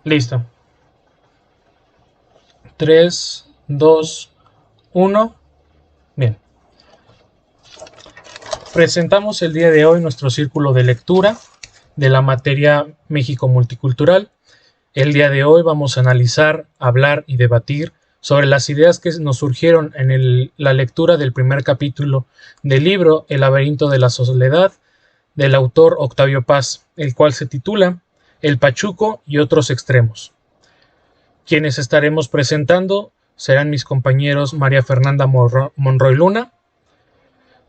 Listo. 3, 2, 1. Bien. Presentamos el día de hoy nuestro círculo de lectura de la materia México Multicultural. El día de hoy vamos a analizar, hablar y debatir sobre las ideas que nos surgieron en la lectura del primer capítulo del libro El laberinto de la soledad del autor Octavio Paz, el cual se titula El Pachuco y otros extremos. Quienes estaremos presentando serán mis compañeros María Fernanda Monroy Luna,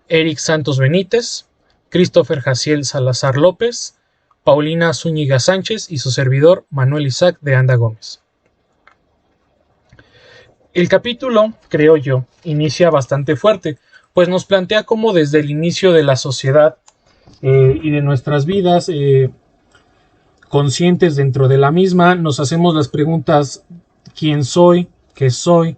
Eric Santos Benítez, Christopher Jaciel Salazar López, Paulina Zúñiga Sánchez y su servidor Manuel Isaac de Anda Gómez. El capítulo, creo yo, inicia bastante fuerte, pues nos plantea cómo desde el inicio de la sociedad y de nuestras vidas conscientes dentro de la misma, nos hacemos las preguntas: ¿quién soy? ¿Qué soy?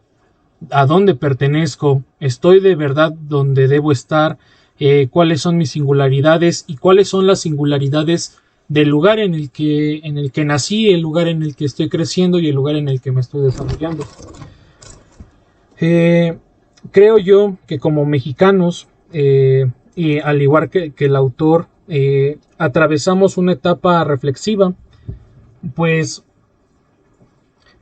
¿A dónde pertenezco? ¿Estoy de verdad donde debo estar? ¿Cuáles son mis singularidades? ¿Y cuáles son las singularidades del lugar en el que nací, el lugar en el que estoy creciendo y el lugar en el que me estoy desarrollando? Eh, Creo yo que como mexicanos, y al igual que el autor, atravesamos una etapa reflexiva, pues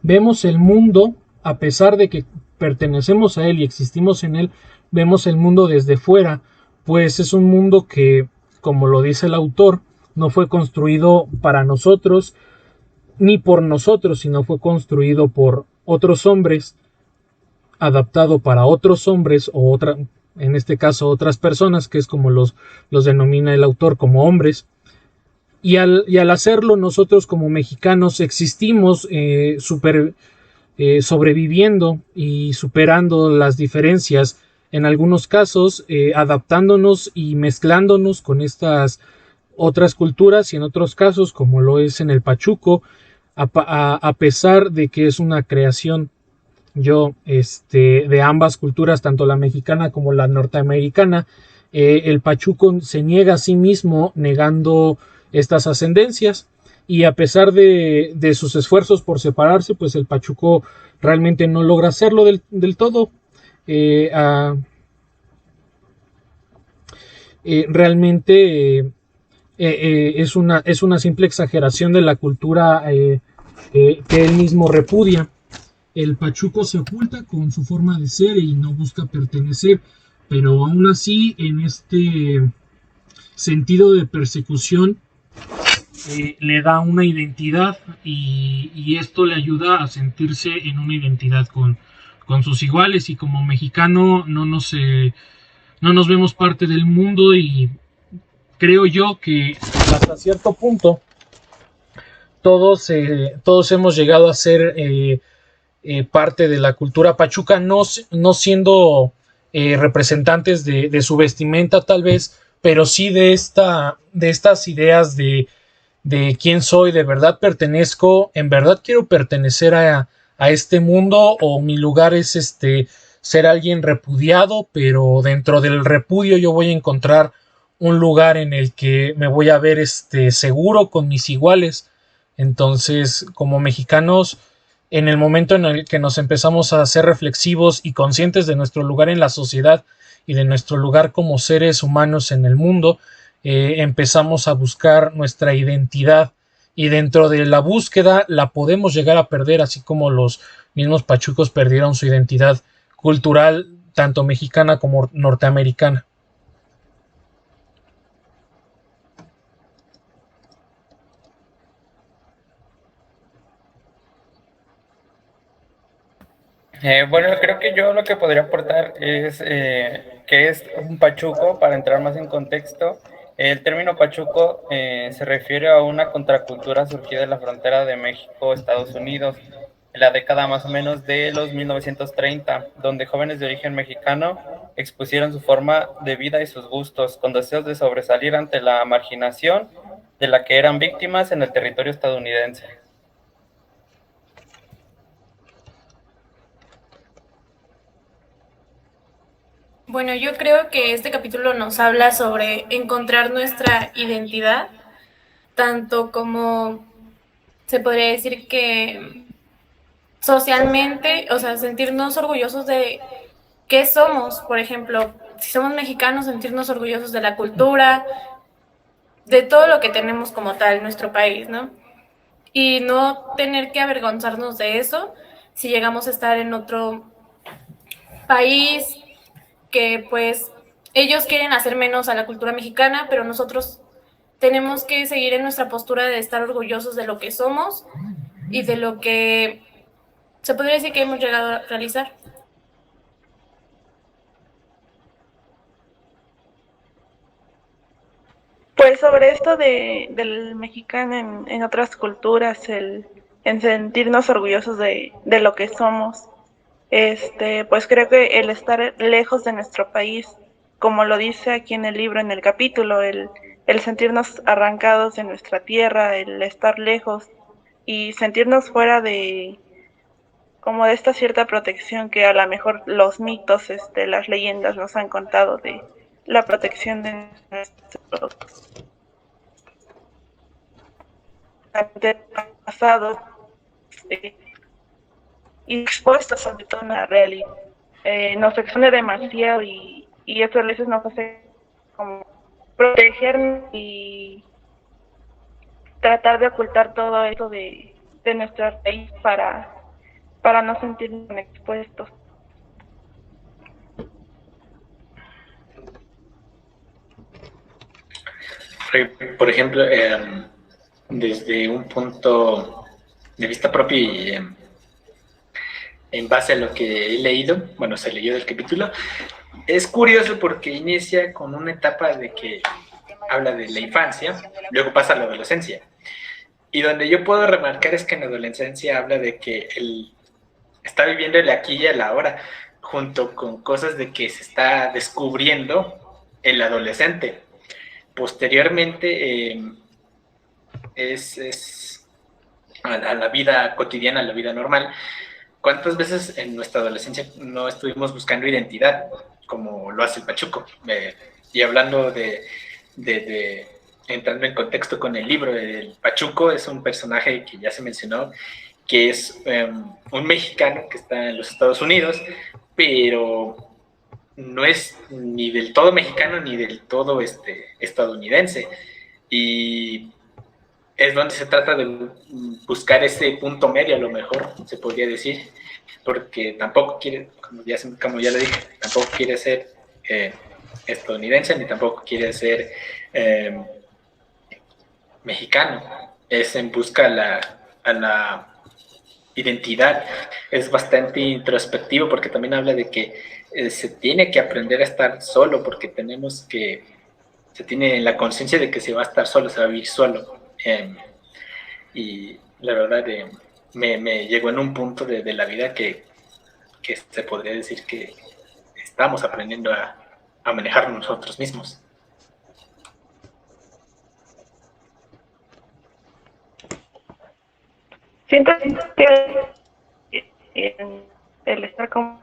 vemos el mundo, a pesar de que pertenecemos a él y existimos en él, vemos el mundo desde fuera, pues es un mundo que, como lo dice el autor, no fue construido para nosotros ni por nosotros, sino fue construido por otros hombres, adaptado para otros hombres o en este caso otras personas, que es como los denomina el autor como hombres. Y al hacerlo, nosotros como mexicanos existimos sobreviviendo y superando las diferencias, en algunos casos adaptándonos y mezclándonos con estas otras culturas, y en otros casos, como lo es en el Pachuco, a pesar de que es una creación de ambas culturas, tanto la mexicana como la norteamericana, el Pachuco se niega a sí mismo, negando estas ascendencias, y a pesar de sus esfuerzos por separarse, pues el Pachuco realmente no logra hacerlo del todo. Eh, a, Realmente es una simple exageración de la cultura que él mismo repudia. El Pachuco se oculta con su forma de ser y no busca pertenecer, pero aún así, en este sentido de persecución, le da una identidad, y esto le ayuda a sentirse en una identidad con sus iguales, y como mexicano no nos vemos parte del mundo, y creo yo que hasta cierto punto todos hemos llegado a ser parte de la cultura pachuca, no siendo representantes de su vestimenta tal vez, pero sí de estas ideas de quién soy, de verdad pertenezco, en verdad quiero pertenecer a este mundo, o mi lugar es ser alguien repudiado, pero dentro del repudio yo voy a encontrar un lugar en el que me voy a ver seguro con mis iguales. Entonces, como mexicanos, en el momento en el que nos empezamos a ser reflexivos y conscientes de nuestro lugar en la sociedad y de nuestro lugar como seres humanos en el mundo, empezamos a buscar nuestra identidad, y dentro de la búsqueda la podemos llegar a perder, así como los mismos pachucos perdieron su identidad cultural, tanto mexicana como norteamericana. Bueno, creo que yo lo que podría aportar es que es un pachuco, para entrar más en contexto. El término pachuco se refiere a una contracultura surgida en la frontera de México-Estados Unidos, en la década más o menos de los 1930, donde jóvenes de origen mexicano expusieron su forma de vida y sus gustos, con deseos de sobresalir ante la marginación de la que eran víctimas en el territorio estadounidense. Bueno, yo creo que este capítulo nos habla sobre encontrar nuestra identidad, tanto como se podría decir que socialmente, o sea, sentirnos orgullosos de qué somos, por ejemplo, si somos mexicanos, sentirnos orgullosos de la cultura, de todo lo que tenemos como tal en nuestro país, ¿no? Y no tener que avergonzarnos de eso si llegamos a estar en otro país que pues ellos quieren hacer menos a la cultura mexicana, pero nosotros tenemos que seguir en nuestra postura de estar orgullosos de lo que somos y de lo que se podría decir que hemos llegado a realizar. Pues sobre esto del mexicano en otras culturas, en sentirnos orgullosos de lo que somos, pues creo que el estar lejos de nuestro país, como lo dice aquí en el libro, en el capítulo, el sentirnos arrancados de nuestra tierra, el estar lejos y sentirnos fuera de como de esta cierta protección que a lo mejor los mitos, las leyendas nos han contado de la protección de nuestros antepasados y expuestos sobre todo en la realidad. Nos expone demasiado y eso a veces nos hace como protegernos y tratar de ocultar todo eso de nuestro país para no sentirnos expuestos. Por ejemplo, desde un punto de vista propio y en base a lo que he leído, bueno, se leyó del capítulo, es curioso porque inicia con una etapa de que habla de la infancia, luego pasa a la adolescencia. Y donde yo puedo remarcar es que en la adolescencia habla de que él está viviendo el aquí y el ahora, junto con cosas de que se está descubriendo el adolescente. Posteriormente es a la vida cotidiana, a la vida normal. ¿Cuántas veces en nuestra adolescencia no estuvimos buscando identidad, como lo hace el Pachuco? Y hablando de entrando en contexto con el libro, el Pachuco es un personaje que ya se mencionó, que es un mexicano que está en los Estados Unidos, pero no es ni del todo mexicano ni del todo estadounidense. Y es donde se trata de buscar ese punto medio, a lo mejor se podría decir, porque tampoco quiere, como ya le dije, tampoco quiere ser estadounidense ni tampoco quiere ser mexicano. Es en busca a la identidad. Es bastante introspectivo porque también habla de que se tiene que aprender a estar solo, porque se tiene la conciencia de que se va a estar solo, se va a vivir solo. Y la verdad me llegó en un punto de la vida que se podría decir que estamos aprendiendo a manejar nosotros mismos. Siento que el estar con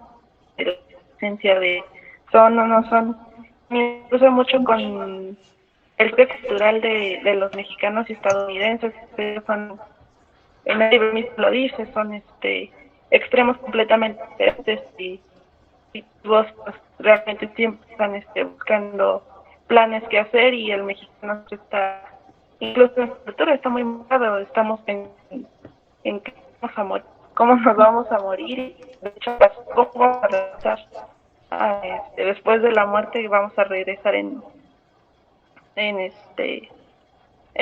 la esencia de son o no son, me cruza mucho con el toque cultural de los mexicanos y estadounidenses, que son, en el libro mismo lo dice, son extremos completamente diferentes y vos pues, realmente siempre están buscando planes que hacer y el mexicano está, incluso en su cultura está muy marcado, estamos en qué vamos a morir, cómo nos vamos a morir y de hecho cómo vamos a regresar después de la muerte vamos a regresar en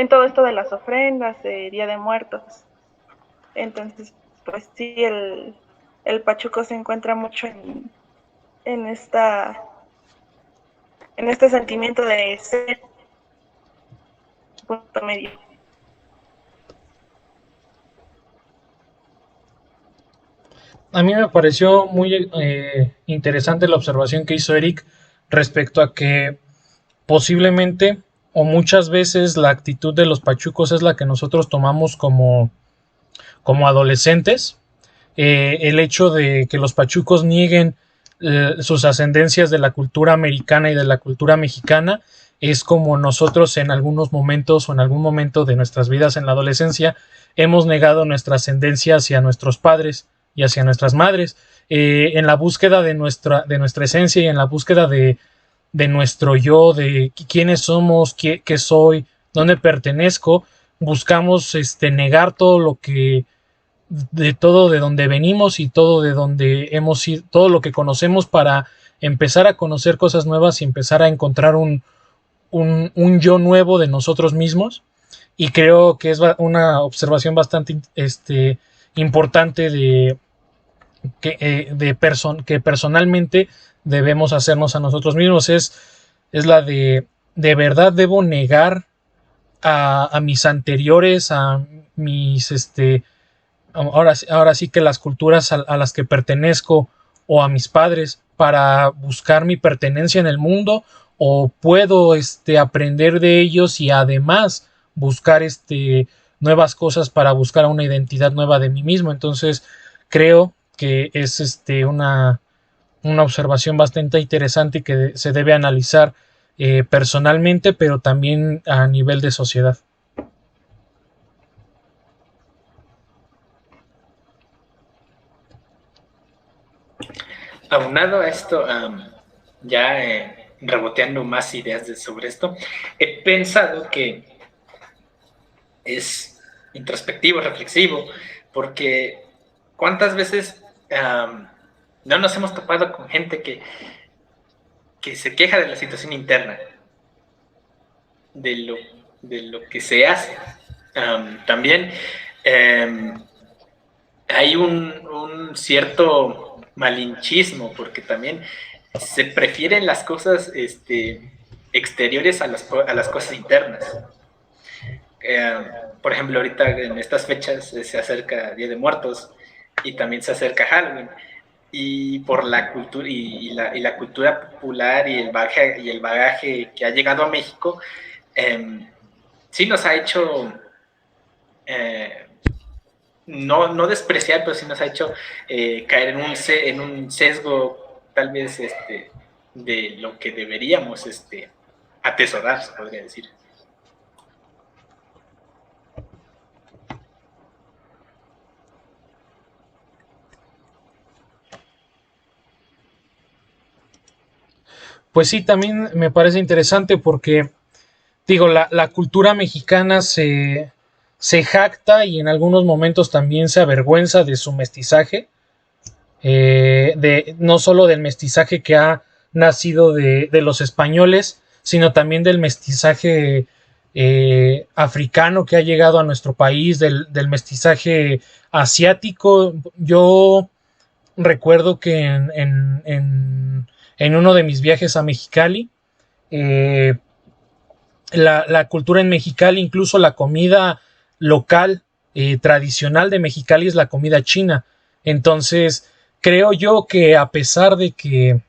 todo esto de las ofrendas de Día de Muertos. Entonces pues sí, el Pachuco se encuentra mucho en este sentimiento de ser punto medio. A mí me pareció muy interesante la observación que hizo Eric respecto a que posiblemente o muchas veces la actitud de los pachucos es la que nosotros tomamos como adolescentes. El hecho de que los pachucos nieguen sus ascendencias de la cultura americana y de la cultura mexicana es como nosotros en algunos momentos o en algún momento de nuestras vidas en la adolescencia hemos negado nuestra ascendencia hacia nuestros padres y hacia nuestras madres, en la búsqueda de nuestra esencia y en la búsqueda de nuestro yo, de quiénes somos, qué soy, dónde pertenezco. Buscamos negar todo lo que, de todo de donde venimos y todo de donde hemos ido, todo lo que conocemos, para empezar a conocer cosas nuevas y empezar a encontrar un yo nuevo de nosotros mismos. Y creo que es una observación bastante importante que personalmente debemos hacernos a nosotros mismos. Es la de verdad debo negar a mis anteriores, a mis ahora sí que las culturas a las que pertenezco, o a mis padres, para buscar mi pertenencia en el mundo, o puedo aprender de ellos y además buscar nuevas cosas para buscar una identidad nueva de mí mismo. Entonces creo que es una observación bastante interesante y que se debe analizar personalmente, pero también a nivel de sociedad. Aunado a esto, ya reboteando más ideas sobre esto, he pensado que es introspectivo, reflexivo, porque ¿cuántas veces no nos hemos topado con gente que se queja de la situación interna, de lo que se hace? También hay un cierto malinchismo, porque también se prefieren las cosas exteriores a las cosas internas. Por ejemplo, ahorita en estas fechas se acerca Día de Muertos y también se acerca Halloween, y por la cultura y la cultura popular y el bagaje que ha llegado a México, sí nos ha hecho no despreciar, pero sí nos ha hecho caer en un sesgo tal vez de lo que deberíamos atesorar, se podría decir. Pues sí, también me parece interesante porque, digo, la cultura mexicana se jacta y en algunos momentos también se avergüenza de su mestizaje, no solo del mestizaje que ha nacido de los españoles, sino también del mestizaje africano que ha llegado a nuestro país, del mestizaje asiático. Yo recuerdo que en uno de mis viajes a Mexicali, la cultura en Mexicali, incluso la comida local tradicional de Mexicali es la comida china. Entonces creo yo que a pesar de que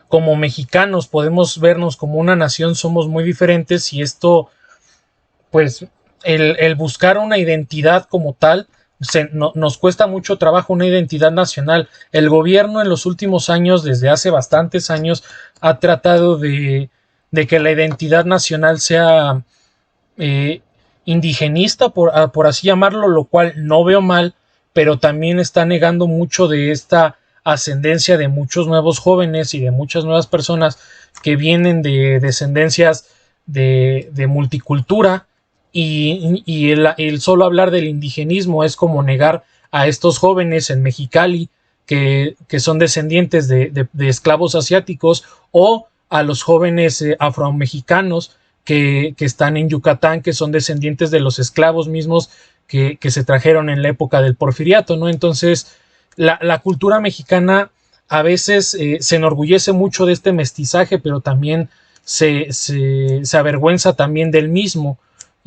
como mexicanos podemos vernos como una nación, somos muy diferentes, y esto, pues el buscar una identidad como tal, nos cuesta mucho trabajo, una identidad nacional. El gobierno en los últimos años, desde hace bastantes años, ha tratado de que la identidad nacional sea indigenista, por así llamarlo, lo cual no veo mal, pero también está negando mucho de esta ascendencia de muchos nuevos jóvenes y de muchas nuevas personas que vienen de descendencias de multicultura, y el solo hablar del indigenismo es como negar a estos jóvenes en Mexicali que son descendientes de esclavos asiáticos, o a los jóvenes afromexicanos que están en Yucatán, que son descendientes de los esclavos mismos que se trajeron en la época del Porfiriato, ¿no? Entonces, la cultura mexicana a veces se enorgullece mucho de este mestizaje, pero también se avergüenza también del mismo,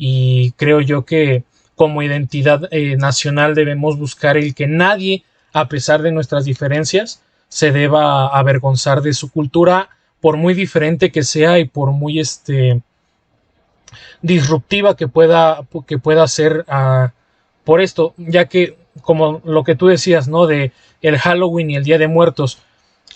y creo yo que como identidad nacional debemos buscar el que nadie, a pesar de nuestras diferencias, se deba avergonzar de su cultura, por muy diferente que sea y por muy disruptiva que pueda ser por esto, ya que como lo que tú decías, ¿no? De el Halloween y el Día de Muertos,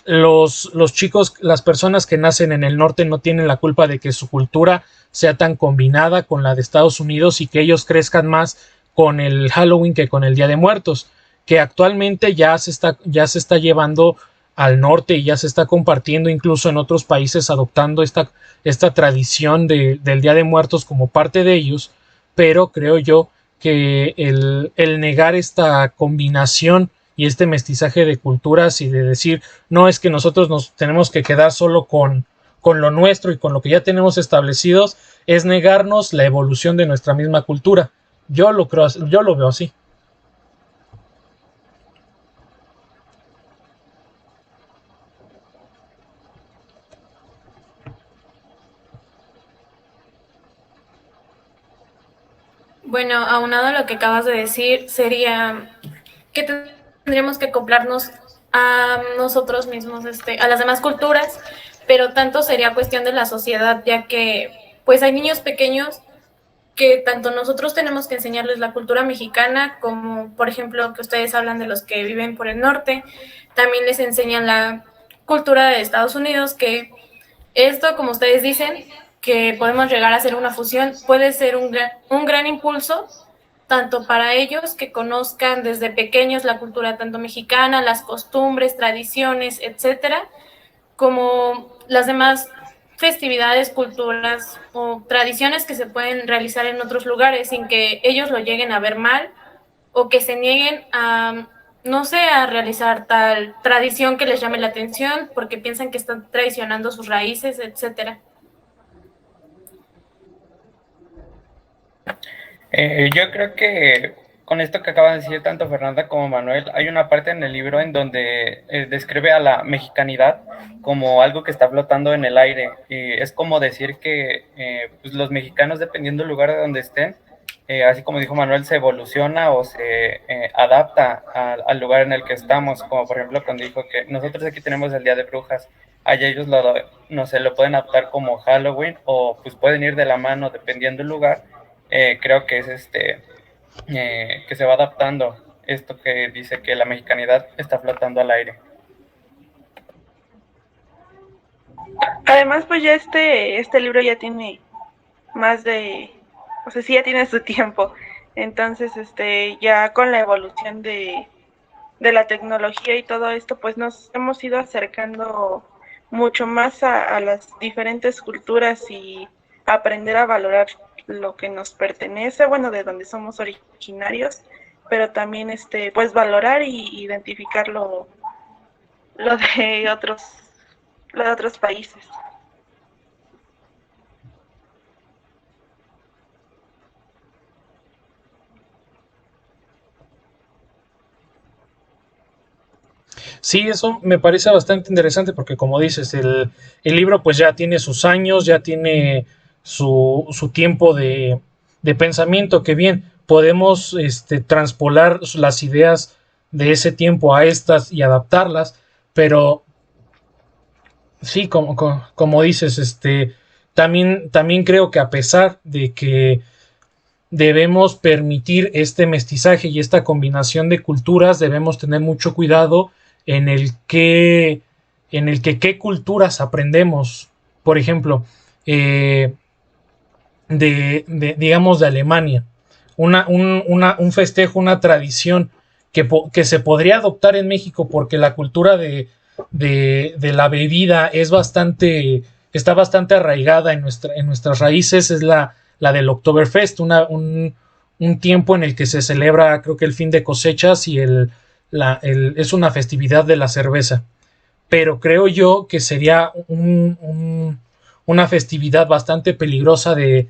los chicos, las personas que nacen en el norte no tienen la culpa de que su cultura sea tan combinada con la de Estados Unidos y que ellos crezcan más con el Halloween que con el Día de Muertos, que actualmente ya se está llevando al norte y ya se está compartiendo incluso en otros países, adoptando esta tradición del Día de Muertos como parte de ellos, pero creo yo que el negar esta combinación y este mestizaje de culturas y de decir, no, es que nosotros nos tenemos que quedar solo con lo nuestro y con lo que ya tenemos establecidos, es negarnos la evolución de nuestra misma cultura. Yo lo creo, yo lo veo así. Bueno, aunado a lo que acabas de decir, sería que tendríamos que acoplarnos a nosotros mismos, a las demás culturas, pero tanto sería cuestión de la sociedad, ya que pues hay niños pequeños que tanto nosotros tenemos que enseñarles la cultura mexicana, como por ejemplo que ustedes hablan de los que viven por el norte, también les enseñan la cultura de Estados Unidos, que esto, como ustedes dicen, que podemos llegar a hacer una fusión, puede ser un gran impulso, tanto para ellos que conozcan desde pequeños la cultura tanto mexicana, las costumbres, tradiciones, etcétera, como las demás festividades, culturas o tradiciones que se pueden realizar en otros lugares sin que ellos lo lleguen a ver mal o que se nieguen a, no sé, a realizar tal tradición que les llame la atención porque piensan que están traicionando sus raíces, etcétera. Yo creo que con esto que acaban de decir tanto Fernanda como Manuel, hay una parte en el libro en donde describe a la mexicanidad como algo que está flotando en el aire. Y es como decir que pues los mexicanos, dependiendo del lugar de donde estén, así como dijo Manuel, se evoluciona o se adapta al lugar en el que estamos. Como por ejemplo cuando dijo que nosotros aquí tenemos el Día de Brujas, allá ellos no sé, lo pueden adaptar como Halloween o pues pueden ir de la mano dependiendo del lugar. Creo que es que se va adaptando esto que dice que la mexicanidad está flotando al aire. Además, pues ya este libro ya tiene más de, o sea, sí ya tiene su tiempo. Entonces, ya con la evolución de la tecnología y todo esto, pues nos hemos ido acercando mucho más a las diferentes culturas y aprender a valorar lo que nos pertenece, bueno, de donde somos originarios, pero también pues valorar y identificar lo de otros países. Sí, eso me parece bastante interesante porque como dices, el libro pues ya tiene sus años, ya tiene su tiempo de pensamiento, que bien, podemos transpolar las ideas de ese tiempo a estas y adaptarlas, pero sí, como dices, también creo que a pesar de que debemos permitir este mestizaje y esta combinación de culturas, debemos tener mucho cuidado en el que qué culturas aprendemos. Por ejemplo, digamos de Alemania, un festejo, una tradición que se podría adoptar en México porque la cultura de la bebida está bastante arraigada en nuestras raíces, es la del Oktoberfest, un tiempo en el que se celebra, creo que el fin de cosechas y es una festividad de la cerveza. Pero creo yo que sería una festividad bastante peligrosa de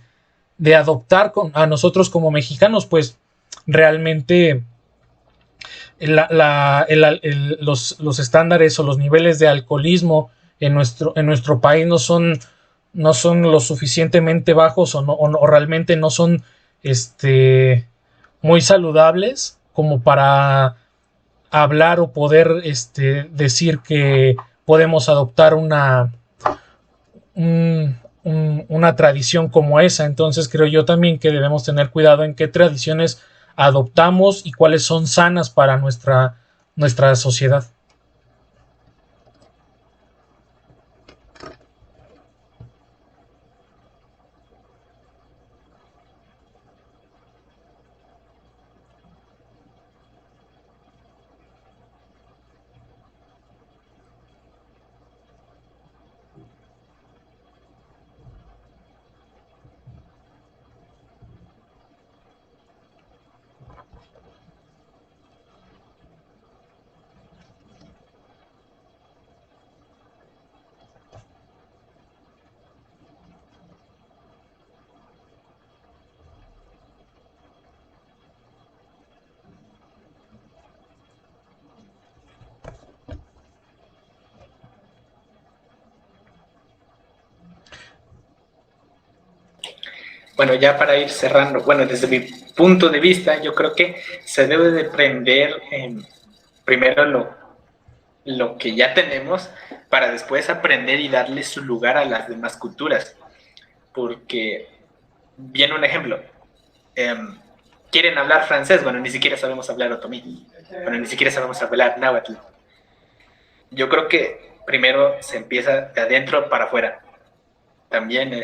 adoptar a nosotros como mexicanos, pues realmente los estándares o los niveles de alcoholismo en nuestro país no son lo suficientemente bajos o realmente no son muy saludables como para hablar o poder decir que podemos adoptar una tradición como esa. Entonces creo yo también que debemos tener cuidado en qué tradiciones adoptamos y cuáles son sanas para nuestra sociedad. bueno, ya para ir cerrando, bueno, desde mi punto de vista, yo creo que se debe de aprender primero lo que ya tenemos para después aprender y darle su lugar a las demás culturas. Porque, viene un ejemplo, quieren hablar francés, bueno, ni siquiera sabemos hablar otomí, bueno, ni siquiera sabemos hablar náhuatl. Yo creo que primero se empieza de adentro para afuera. También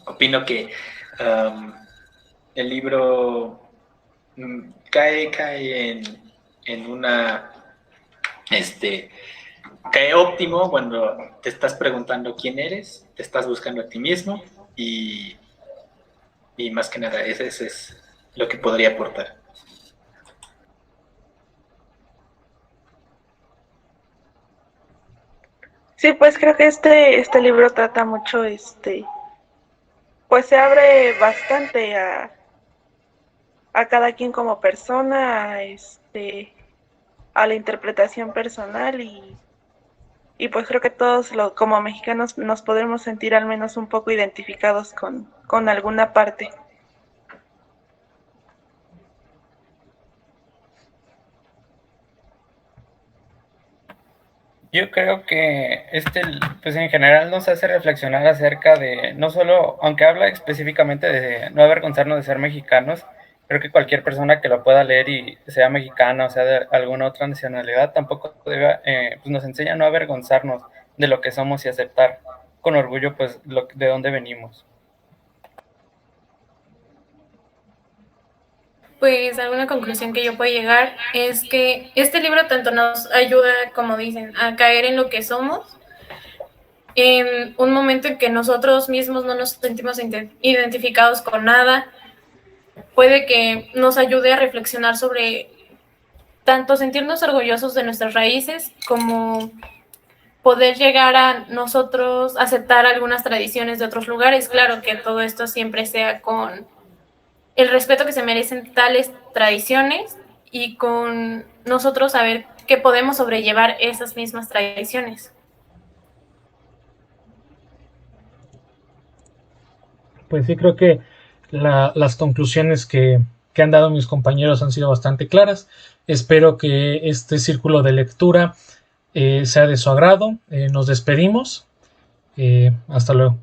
opino que el libro cae en una cae óptimo cuando te estás preguntando quién eres, te estás buscando a ti mismo y más que nada ese es lo que podría aportar. Sí, pues creo que este libro trata mucho, pues se abre bastante a cada quien como persona, a la interpretación personal y pues creo que todos como mexicanos nos podremos sentir al menos un poco identificados con alguna parte. Yo creo que pues en general nos hace reflexionar acerca de, no solo, aunque habla específicamente de no avergonzarnos de ser mexicanos, creo que cualquier persona que lo pueda leer y sea mexicana o sea de alguna otra nacionalidad, tampoco debe, pues nos enseña a no avergonzarnos de lo que somos y aceptar con orgullo pues de dónde venimos. Pues alguna conclusión que yo puedo llegar es que este libro tanto nos ayuda, como dicen, a caer en lo que somos, en un momento en que nosotros mismos no nos sentimos identificados con nada, puede que nos ayude a reflexionar sobre tanto sentirnos orgullosos de nuestras raíces como poder llegar a nosotros aceptar algunas tradiciones de otros lugares. Claro que todo esto siempre sea con el respeto que se merecen tales tradiciones y con nosotros saber que podemos sobrellevar esas mismas tradiciones. Pues sí, creo que las conclusiones que han dado mis compañeros han sido bastante claras. Espero que este círculo de lectura sea de su agrado. Nos despedimos. Hasta luego.